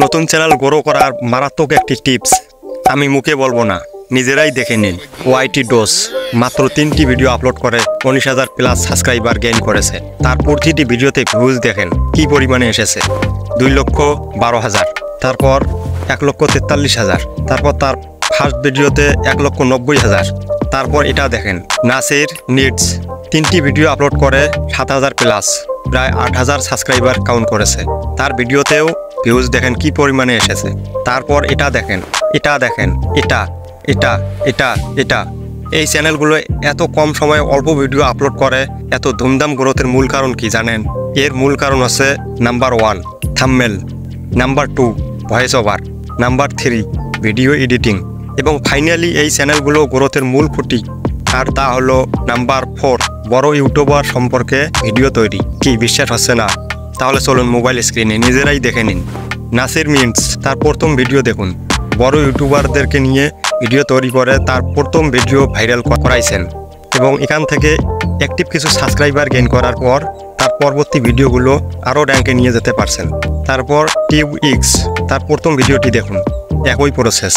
নতুন channel grow করার মারাত্মক একটি টিপস আমি মুখে বলবো না, নিজেরাই দেখে নিন। ওয়াইটি ডোজ মাত্র 3টি ভিডিও আপলোড করে 19,000 প্লাস সাবস্ক্রাইবার গেইন করেছে। তার প্রতিটি ভিডিওতে ভিউজ দেখেন কি পরিমাণে এসেছে, 2,12,000, তারপর 1,43,000, তারপর তার ফার্স্ট ভিডিওতে 1,90,000। তারপর এটা দেখেন, নাসির নিডস 3টি ভিডিও আপলোড করে 7,000 প্লাস, প্রায় 8,000 সাবস্ক্রাইবার কাউন্ট করেছে। তার ভিডিওতেও ভিউজ দেখেন কি পরিমাণে এসেছে। তারপর এটা দেখেন, এটা দেখেন, এটা এটা এটা এটা এই চ্যানেলগুলো এত কম সময়ে অল্প ভিডিও আপলোড করে এত ধুমধাম গ্রোথের মূল কারণ কি জানেন? এর মূল কারণ হচ্ছে number 1 thumbnail, number 2 voice over, number 3 video editing, এবং ফাইনালি এই চ্যানেলগুলো গ্রোথের মূল খুঁটি, আর তা হলো নাম্বার 4 বড় ইউটিউবার সম্পর্কে ভিডিও তৈরি। কি বিশ্বাস হচ্ছে না? তাহলে চলুন মোবাইল স্ক্রিনে নিজেরাই দেখে নিন। নাসির মিন্টস তার প্রথম ভিডিও দেখুন, বড় ইউটিউবারদেরকে নিয়ে ভিডিও তৈরি করে তার প্রথম ভিডিও ভাইরাল করাইছেন, এবং এখান থেকে অ্যাক্টিভ কিছু সাবস্ক্রাইবার গেইন করার পর তার পরবর্তী ভিডিওগুলো আরও র্যাঙ্কে নিয়ে যেতে পারছেন। তারপর টিউব এক্স তার প্রথম ভিডিওটি দেখুন, একই প্রসেস।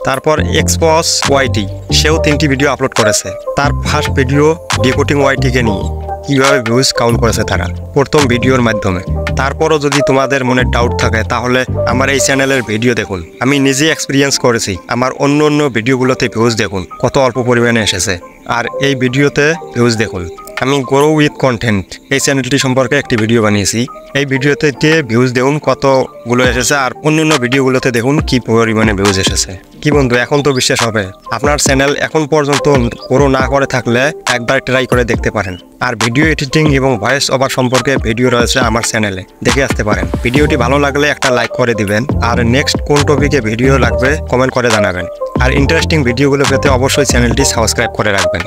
তারপর এক্সপস ওয়াইটি সেও 3টি ভিডিও আপলোড করেছে। তার ফার্স্ট ভিডিও ডিকোডিং ওয়াইটিকে নিয়ে কীভাবে ভিউজ কাউন্ট করেছে তারা প্রথম ভিডিওর মাধ্যমে। তারপরও যদি তোমাদের মনে ডাউট থাকে তাহলে আমার এই চ্যানেলের ভিডিও দেখুন, আমি নিজে এক্সপিরিয়েন্স করেছি। আমার অন্য ভিডিওগুলোতে ভিউজ দেখুন কত অল্প পরিমাণে এসেছে, আর এই ভিডিওতে ভিউজ দেখুন। আমি গ্রো উইথ কন্টেন্ট এই চ্যানেলটি সম্পর্কে একটি ভিডিও বানিয়েছি। এই ভিডিওতে ভিউজ দেখুন কতগুলো এসেছে, আর অন্য ভিডিওগুলোতে দেখুন কি পরিমাণে ভিউজ এসেছে। কি বন্ধু, এখন তো বিশ্বাস হবে? আপনার চ্যানেল এখন পর্যন্ত গ্রো না করে থাকলে একবার ট্রাই করে দেখতে পারেন। আর ভিডিও এডিটিং এবং ভয়েস ওভার সম্পর্কে ভিডিও রয়েছে আমার চ্যানেলে, দেখে আসতে পারেন। ভিডিওটি ভালো লাগলে একটা লাইক করে দিবেন, আর নেক্সট কোন টপিকে ভিডিও লাগবে কমেন্ট করে জানাবেন। আর ইন্টারেস্টিং ভিডিওগুলো পেতে অবশ্যই চ্যানেলটি সাবস্ক্রাইব করে রাখবেন।